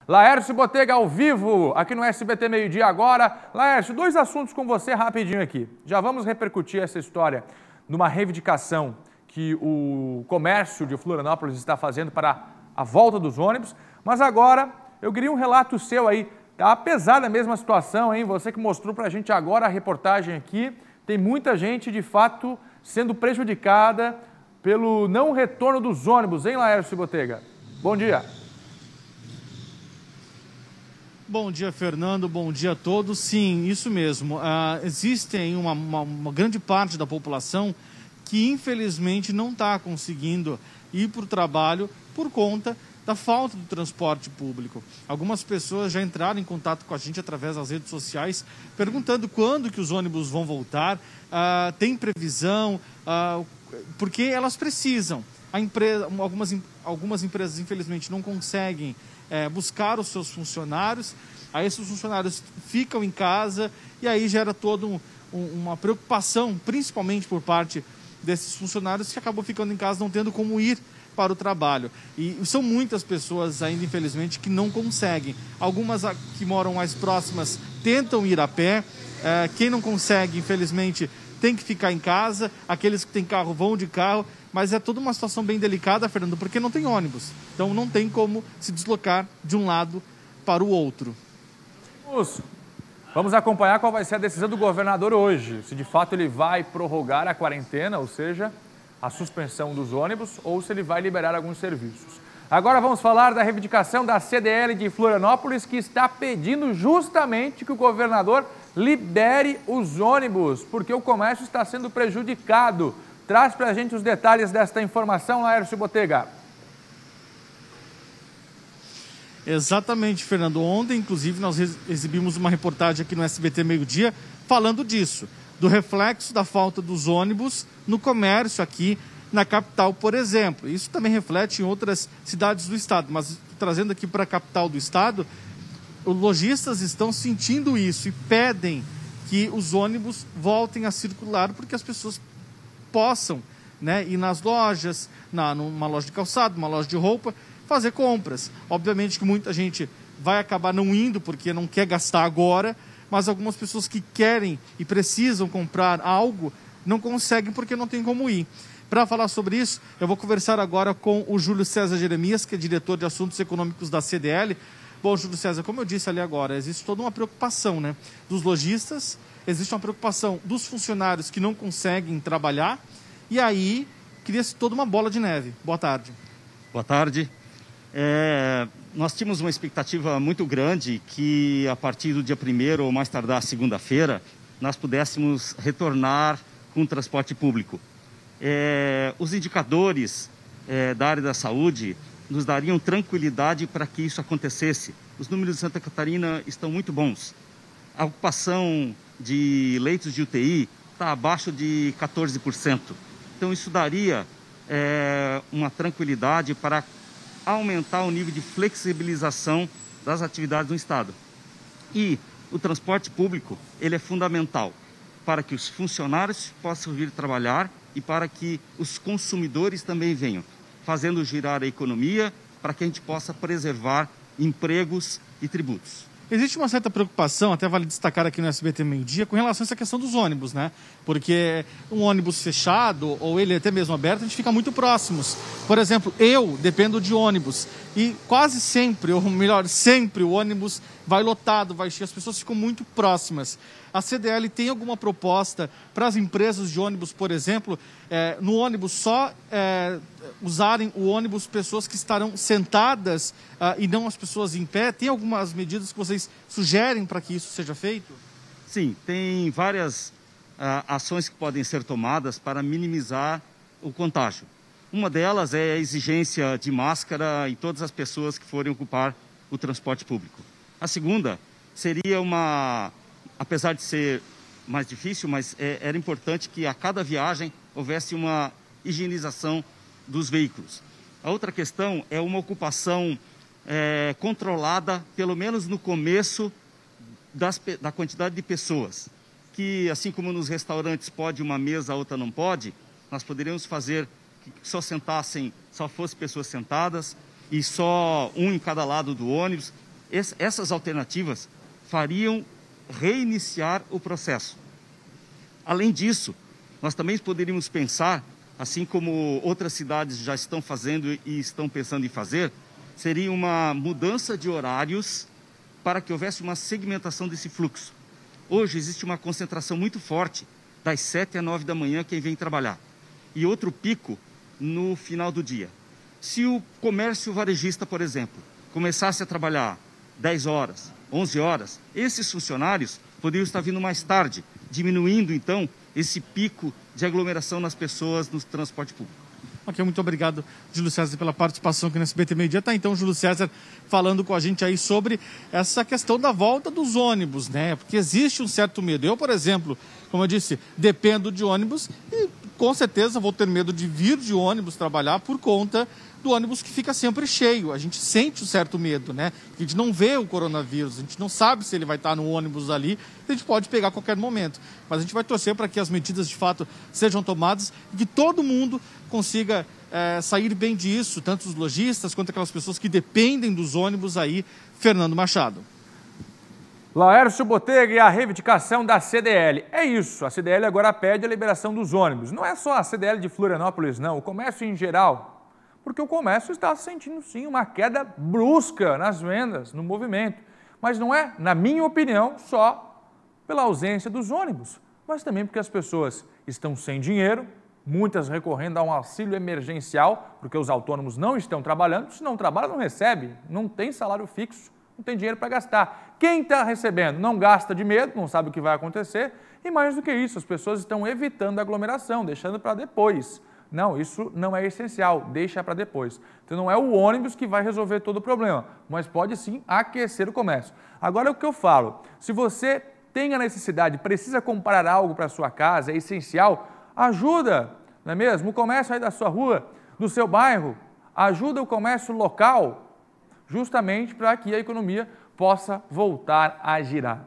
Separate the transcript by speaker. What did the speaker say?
Speaker 1: Laércio Botega ao vivo, aqui no SBT Meio Dia agora. Laércio, dois assuntos com você rapidinho aqui. Já vamos repercutir essa história numa reivindicação que o comércio de Florianópolis está fazendo para a volta dos ônibus. Mas agora, eu queria um relato seu aí. Tá pesada mesmo a situação, hein? Você que mostrou pra gente agora a reportagem aqui. Tem muita gente, de fato, sendo prejudicada pelo não retorno dos ônibus, hein, Laércio Botega? Bom dia.
Speaker 2: Bom dia, Fernando. Bom dia a todos. Sim, isso mesmo. Existem uma grande parte da população que, infelizmente, não está conseguindo ir para o trabalho por conta da falta do transporte público. Algumas pessoas já entraram em contato com a gente através das redes sociais, perguntando quando que os ônibus vão voltar, tem previsão, porque elas precisam. Algumas empresas, infelizmente, não conseguem buscar os seus funcionários, aí esses funcionários ficam em casa e aí gera toda uma preocupação, principalmente por parte desses funcionários que acabam ficando em casa, não tendo como ir para o trabalho. E são muitas pessoas ainda, infelizmente, que não conseguem. Algumas que moram mais próximas tentam ir a pé, quem não consegue, infelizmente, tem que ficar em casa, aqueles que têm carro vão de carro, mas é toda uma situação bem delicada, Fernando, porque não tem ônibus. Então não tem como se deslocar de um lado para o outro.
Speaker 1: Vamos acompanhar qual vai ser a decisão do governador hoje. Se de fato ele vai prorrogar a quarentena, ou seja, a suspensão dos ônibus, ou se ele vai liberar alguns serviços. Agora vamos falar da reivindicação da CDL de Florianópolis, que está pedindo justamente que o governador libere os ônibus, porque o comércio está sendo prejudicado. Traz para a gente os detalhes desta informação, Laércio Botega.
Speaker 2: Exatamente, Fernando. Ontem, inclusive, nós exibimos uma reportagem aqui no SBT Meio Dia falando disso, do reflexo da falta dos ônibus no comércio aqui na capital, por exemplo. Isso também reflete em outras cidades do estado, mas trazendo aqui para a capital do estado, os lojistas estão sentindo isso e pedem que os ônibus voltem a circular porque as pessoas possam, né, ir nas lojas, numa loja de calçado, uma loja de roupa, fazer compras. Obviamente que muita gente vai acabar não indo porque não quer gastar agora, mas algumas pessoas que querem e precisam comprar algo não conseguem porque não tem como ir. Para falar sobre isso, eu vou conversar agora com o Júlio César Jeremias, que é diretor de assuntos econômicos da CDL. Bom, Júlio César, como eu disse ali agora, existe toda uma preocupação, né, dos lojistas, existe uma preocupação dos funcionários que não conseguem trabalhar, e aí cria-se toda uma bola de neve. Boa tarde.
Speaker 3: Boa tarde. Nós tínhamos uma expectativa muito grande que a partir do dia 1º ou mais tardar segunda-feira, nós pudéssemos retornar com o transporte público. Os indicadores da área da saúde nos dariam tranquilidade para que isso acontecesse. Os números de Santa Catarina estão muito bons. A ocupação de leitos de UTI está abaixo de 14%. Então isso daria uma tranquilidade para aumentar o nível de flexibilização das atividades no estado. E o transporte público, ele é fundamental para que os funcionários possam vir trabalhar e para que os consumidores também venham, fazendo girar a economia para que a gente possa preservar empregos e tributos.
Speaker 2: Existe uma certa preocupação, até vale destacar aqui no SBT Meio Dia, com relação a essa questão dos ônibus, né? Porque um ônibus fechado, ou ele até mesmo aberto, a gente fica muito próximos. Por exemplo, eu dependo de ônibus e quase sempre, ou melhor, sempre o ônibus vai lotado, vai cheio, as pessoas ficam muito próximas. A CDL tem alguma proposta para as empresas de ônibus, por exemplo, no ônibus só usarem o ônibus pessoas que estarão sentadas e não as pessoas em pé? Tem algumas medidas que vocês sugerem para que isso seja feito?
Speaker 3: Sim, tem várias ações que podem ser tomadas para minimizar o contágio. Uma delas é a exigência de máscara em todas as pessoas que forem ocupar o transporte público. A segunda seria apesar de ser mais difícil, mas era importante que a cada viagem houvesse uma higienização dos veículos. A outra questão é uma ocupação controlada, pelo menos no começo, da quantidade de pessoas. Que, assim como nos restaurantes pode uma mesa, a outra não pode, nós poderíamos fazer que só fossem pessoas sentadas e só um em cada lado do ônibus, Essas alternativas fariam reiniciar o processo. Além disso, nós também poderíamos pensar, assim como outras cidades já estão fazendo e estão pensando em fazer, seria uma mudança de horários para que houvesse uma segmentação desse fluxo. Hoje existe uma concentração muito forte das 7 às 9 da manhã quem vem trabalhar e outro pico no final do dia. Se o comércio varejista, por exemplo, começasse a trabalhar 10 horas, 11 horas, esses funcionários poderiam estar vindo mais tarde, diminuindo então esse pico de aglomeração nas pessoas no transporte público.
Speaker 2: Ok, muito obrigado, Júlio César, pela participação aqui no SBT Meio Dia. Tá, então, Júlio César falando com a gente aí sobre essa questão da volta dos ônibus, né? Porque existe um certo medo. Eu, por exemplo, como eu disse, dependo de ônibus e com certeza vou ter medo de vir de ônibus trabalhar por conta do ônibus que fica sempre cheio. A gente sente um certo medo, né? A gente não vê o coronavírus, a gente não sabe se ele vai estar no ônibus ali, a gente pode pegar a qualquer momento. Mas a gente vai torcer para que as medidas de fato sejam tomadas e que todo mundo consiga sair bem disso, tanto os lojistas quanto aquelas pessoas que dependem dos ônibus aí. Fernando Machado.
Speaker 1: Laércio Botega e a reivindicação da CDL. É isso, a CDL agora pede a liberação dos ônibus. Não é só a CDL de Florianópolis, não, o comércio em geral. Porque o comércio está sentindo, sim, uma queda brusca nas vendas, no movimento. Mas não é, na minha opinião, só pela ausência dos ônibus, mas também porque as pessoas estão sem dinheiro, muitas recorrendo a um auxílio emergencial, porque os autônomos não estão trabalhando. Se não trabalha, não recebe, não tem salário fixo, não tem dinheiro para gastar. Quem está recebendo não gasta de medo, não sabe o que vai acontecer. E mais do que isso, as pessoas estão evitando a aglomeração, deixando para depois. Não, isso não é essencial, deixa para depois. Então não é o ônibus que vai resolver todo o problema, mas pode sim aquecer o comércio. Agora o que eu falo, se você tem a necessidade, precisa comprar algo para a sua casa, é essencial, ajuda, não é mesmo? O comércio aí da sua rua, do seu bairro, ajuda o comércio local, justamente para que a economia possa voltar a girar.